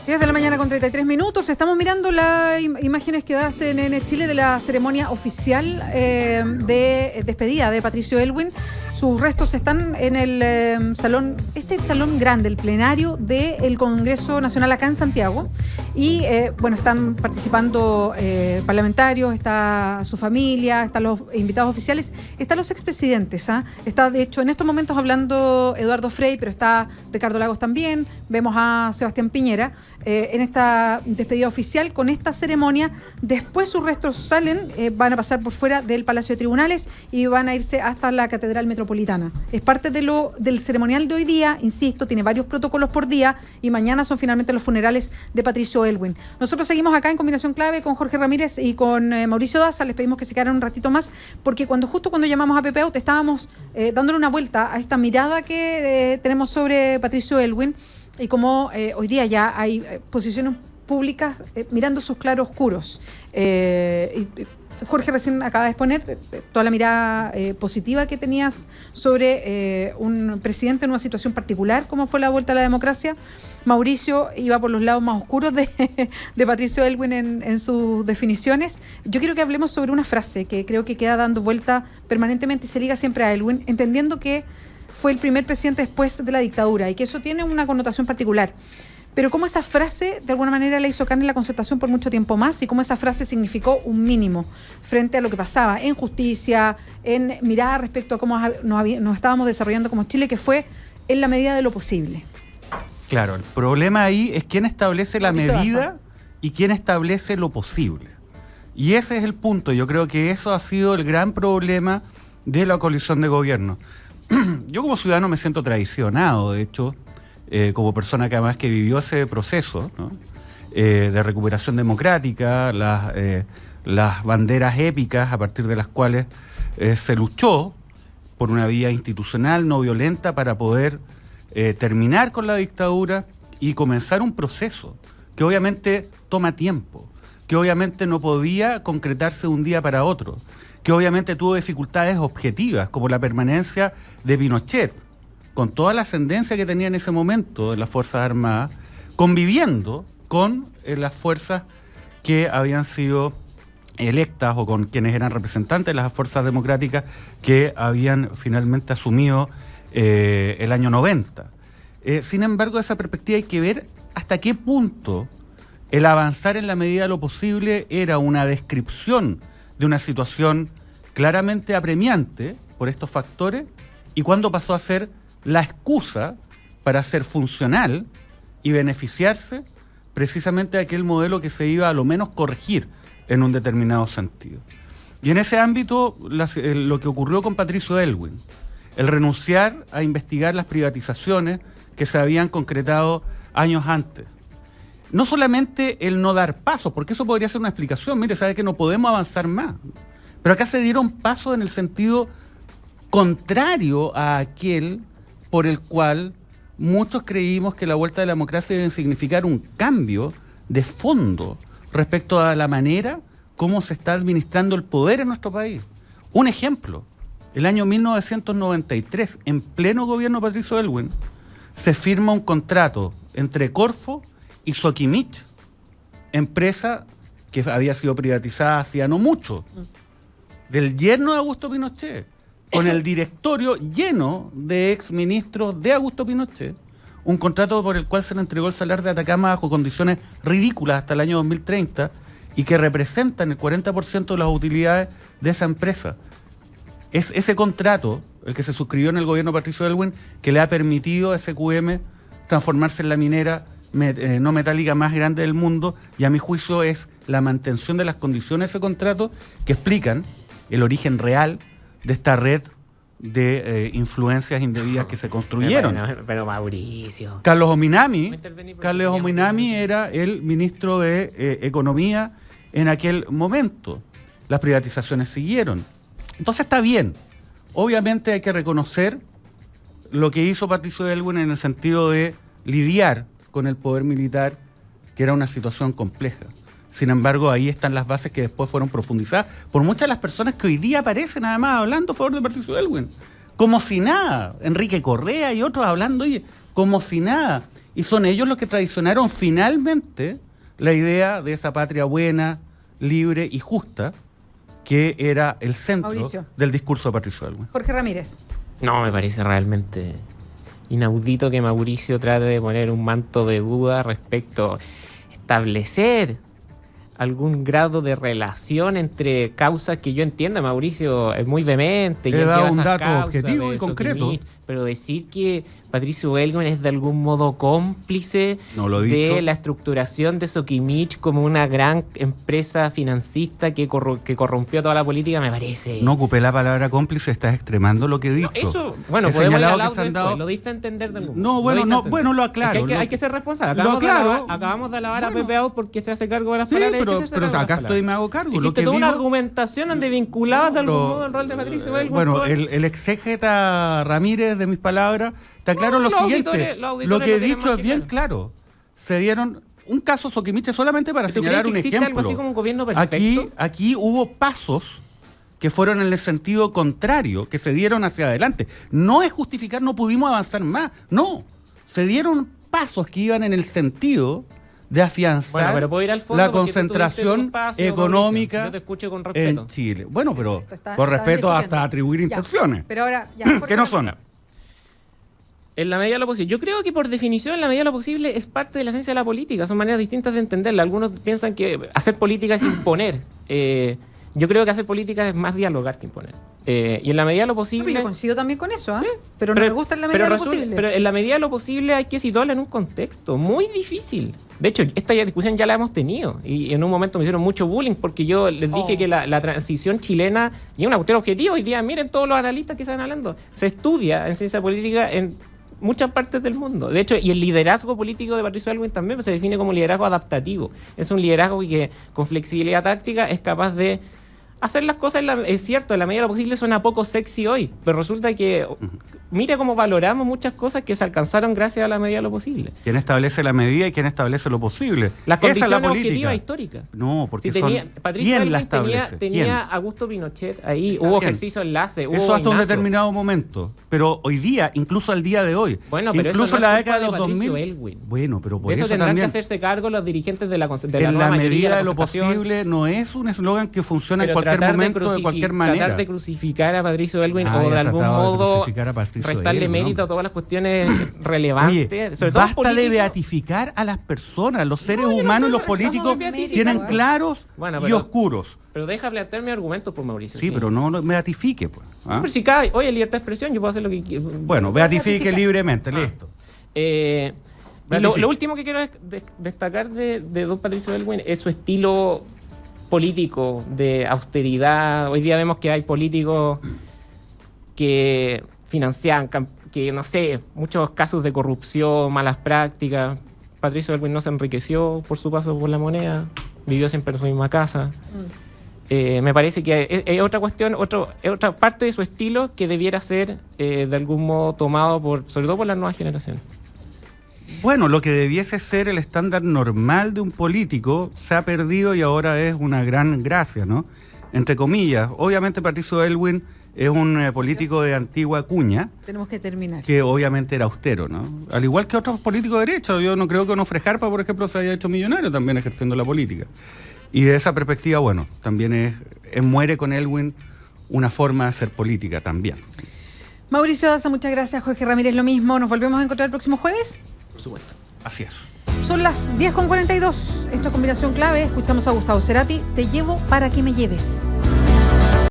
10 de la mañana con 33 minutos. Estamos mirando las imágenes que da CNN Chile de la ceremonia oficial de despedida de Patricio Aylwin. Sus restos están en el salón, salón grande, el plenario del Congreso Nacional acá en Santiago. Y bueno, están participando parlamentarios, está su familia, están los invitados oficiales, están los expresidentes. Está, de hecho, en estos momentos hablando Eduardo Frei, pero está Ricardo Lagos también. Vemos a Sebastián Piñera en esta despedida oficial con esta ceremonia. Después sus restos salen, van a pasar por fuera del Palacio de Tribunales y van a irse hasta la Catedral Metropolitana. Es parte del ceremonial de hoy día, insisto, tiene varios protocolos por día y mañana son finalmente los funerales de Patricio Aylwin. Nosotros seguimos acá en Combinación Clave con Jorge Ramírez y con Mauricio Daza. Les pedimos que se quedaran un ratito más porque justo cuando llamamos a Pepe Out estábamos dándole una vuelta a esta mirada que tenemos sobre Patricio Aylwin y como hoy día ya hay posiciones públicas mirando sus claroscuros. Jorge recién acaba de exponer toda la mirada positiva que tenías sobre un presidente en una situación particular como fue la vuelta a la democracia. Mauricio iba por los lados más oscuros de Patricio Aylwin en sus definiciones. Yo quiero que hablemos sobre una frase que creo que queda dando vuelta permanentemente y se liga siempre a Aylwin, entendiendo que fue el primer presidente después de la dictadura y que eso tiene una connotación particular. Pero cómo esa frase de alguna manera le hizo carne en la Concertación por mucho tiempo más y cómo esa frase significó un mínimo frente a lo que pasaba en justicia, en mirada respecto a cómo nos estábamos desarrollando como Chile, que fue en la medida de lo posible. Claro, el problema ahí es quién establece la medida y quién establece lo posible. Y ese es el punto. Yo creo que eso ha sido el gran problema de la coalición de gobierno. Yo como ciudadano me siento traicionado, de hecho, como persona que además que vivió ese proceso, ¿no? De recuperación democrática, las banderas épicas a partir de las cuales se luchó por una vía institucional no violenta para poder terminar con la dictadura y comenzar un proceso que obviamente toma tiempo, que obviamente no podía concretarse de un día para otro, que obviamente tuvo dificultades objetivas, como la permanencia de Pinochet, con toda la ascendencia que tenía en ese momento en las Fuerzas Armadas, conviviendo con las fuerzas que habían sido electas o con quienes eran representantes de las fuerzas democráticas que habían finalmente asumido el año 90. Sin embargo, esa perspectiva hay que ver hasta qué punto el avanzar en la medida de lo posible era una descripción de una situación claramente apremiante por estos factores y cuándo pasó a ser la excusa para ser funcional y beneficiarse precisamente de aquel modelo que se iba a lo menos corregir en un determinado sentido. Y en ese ámbito, lo que ocurrió con Patricio Aylwin, el renunciar a investigar las privatizaciones que se habían concretado años antes. No solamente el no dar pasos, porque eso podría ser una explicación, mire, sabe que no podemos avanzar más, pero acá se dieron pasos en el sentido contrario a aquel por el cual muchos creímos que la vuelta de la democracia debe significar un cambio de fondo respecto a la manera como se está administrando el poder en nuestro país. Un ejemplo, el año 1993, en pleno gobierno de Patricio Aylwin, se firma un contrato entre Corfo y Soquimich, empresa que había sido privatizada hacía no mucho, del yerno de Augusto Pinochet, con el directorio lleno de exministros de Augusto Pinochet, un contrato por el cual se le entregó el Salar de Atacama bajo condiciones ridículas hasta el año 2030 y que representan el 40% de las utilidades de esa empresa. Es ese contrato, el que se suscribió en el gobierno de Patricio Aylwin, que le ha permitido a SQM transformarse en la minera no metálica más grande del mundo, y a mi juicio es la mantención de las condiciones de ese contrato que explican el origen real de esta red de influencias indebidas que se construyeron. Pero Mauricio. Carlos Ominami era el ministro de Economía en aquel momento. Las privatizaciones siguieron. Entonces está bien. Obviamente hay que reconocer lo que hizo Patricio Aylwin en el sentido de lidiar con el poder militar, que era una situación compleja. Sin embargo, ahí están las bases que después fueron profundizadas por muchas de las personas que hoy día aparecen además hablando a favor de Patricio Aylwin. Como si nada. Enrique Correa y otros hablando, oye, como si nada. Y son ellos los que traicionaron finalmente la idea de esa patria buena, libre y justa, que era el centro Mauricio. del discurso de Patricio Aylwin. Jorge Ramírez. No, me parece realmente inaudito que Mauricio trate de poner un manto de duda respecto a establecer algún grado de relación entre causas que yo entiendo. Mauricio es muy vehemente. He dado un dato objetivo y concreto. Pero decir que Patricio Aylwin es de algún modo cómplice de la estructuración de Sokimich como una gran empresa financista que corrompió toda la política, me parece. No ocupé la palabra cómplice, estás extremando lo que he dicho. No, eso, bueno, he podemos ir al que audio se han dado... después, lo diste a entender de algún No, bueno, lo aclaro. Es que hay que ser responsable. Acabamos de alabar a Pepe Out porque se hace cargo de las palabras. Pero acá estoy y me hago cargo. Hiciste toda una argumentación donde vinculabas de algún modo el rol de Patricio Aylwin. Bueno, el exégeta Ramírez de mis palabras te aclaro lo siguiente. Lo que he dicho es bien claro. Se dieron un caso Sokimich solamente para señalar un ejemplo. Algo así como un gobierno perfecto? Aquí hubo pasos que fueron en el sentido contrario, que se dieron hacia adelante. No es justificar, no pudimos avanzar más. No, se dieron pasos que iban en el sentido de afianzar la concentración económica en Chile. Bueno, pero con respeto hasta atribuir intenciones. Pero ahora, ¿qué no son? En la medida de lo posible. Yo creo que por definición, en la medida de lo posible, es parte de la esencia de la política. Son maneras distintas de entenderla. Algunos piensan que hacer política es imponer. Yo creo que hacer política es más dialogar que imponer. Y en la medida de lo posible... Yo coincido también con eso, ¿eh? Sí, pero no me gusta en la medida de lo posible. Pero en la medida de lo posible hay que situarla en un contexto muy difícil. De hecho, esta discusión ya la hemos tenido. Y en un momento me hicieron mucho bullying porque yo les dije que la transición chilena... Y es una cuestión objetiva. Hoy día, miren todos los analistas que están hablando. Se estudia en ciencia política en muchas partes del mundo. De hecho, y el liderazgo político de Patricio Aylwin también se define como liderazgo adaptativo. Es un liderazgo que con flexibilidad táctica es capaz de hacer las cosas, es cierto, en la medida de lo posible suena poco sexy hoy, pero resulta que mira cómo valoramos muchas cosas que se alcanzaron gracias a la medida de lo posible. ¿Quién establece la medida y quién establece lo posible? Las condiciones objetivas históricas. No, porque Patricio ¿quién la Aylwin establece? tenía a Augusto Pinochet ahí, hubo ejercicio de enlace, hubo eso hasta un Ignacio. determinado momento, pero hoy día, incluso al día de hoy, bueno, pero incluso eso no en la es culpa década de los 2000. Aylwin. Bueno, pero por de eso tendrán también, que hacerse cargo los dirigentes de la nueva en la medida de lo concertación. posible no es un eslogan que funciona Pero en cualquier momento, de cualquier manera. Tratar de crucificar a Patricio Aylwin o de algún modo restarle mérito a todas las cuestiones relevantes. Oye, sobre todo basta de beatificar a las personas. Los seres humanos y los políticos tienen claros y oscuros. Pero deja plantear mi argumento por Mauricio. Sí, pero no beatifique. Pues. No, pero si cae, oye, libertad de expresión, yo puedo hacer lo que quiero. Bueno, beatifique libremente, listo. Lo último que quiero destacar de don Patricio Aylwin es su estilo político de austeridad. Hoy día vemos que hay políticos que financian, que no sé, muchos casos de corrupción, malas prácticas. Patricio Aylwin no se enriqueció por su paso por la moneda, vivió siempre en su misma casa. Me parece que es otra cuestión, otra parte de su estilo que debiera ser de algún modo tomado sobre todo por las nuevas generaciones. Bueno, lo que debiese ser el estándar normal de un político se ha perdido y ahora es una gran gracia, ¿no? Entre comillas. Obviamente Patricio Aylwin es un político de antigua cuña. Tenemos que terminar. Que obviamente era austero, ¿no? Al igual que otros políticos de derecha. Yo no creo que Onofre Jarpa, por ejemplo, se haya hecho millonario también ejerciendo la política. Y de esa perspectiva, bueno, también muere con Aylwin una forma de hacer política también. Mauricio Daza, muchas gracias. Jorge Ramírez, lo mismo. ¿Nos volvemos a encontrar el próximo jueves? Por supuesto. Así es. Son las 10:42. Esto es Combinación Clave. Escuchamos a Gustavo Cerati. Te llevo para que me lleves.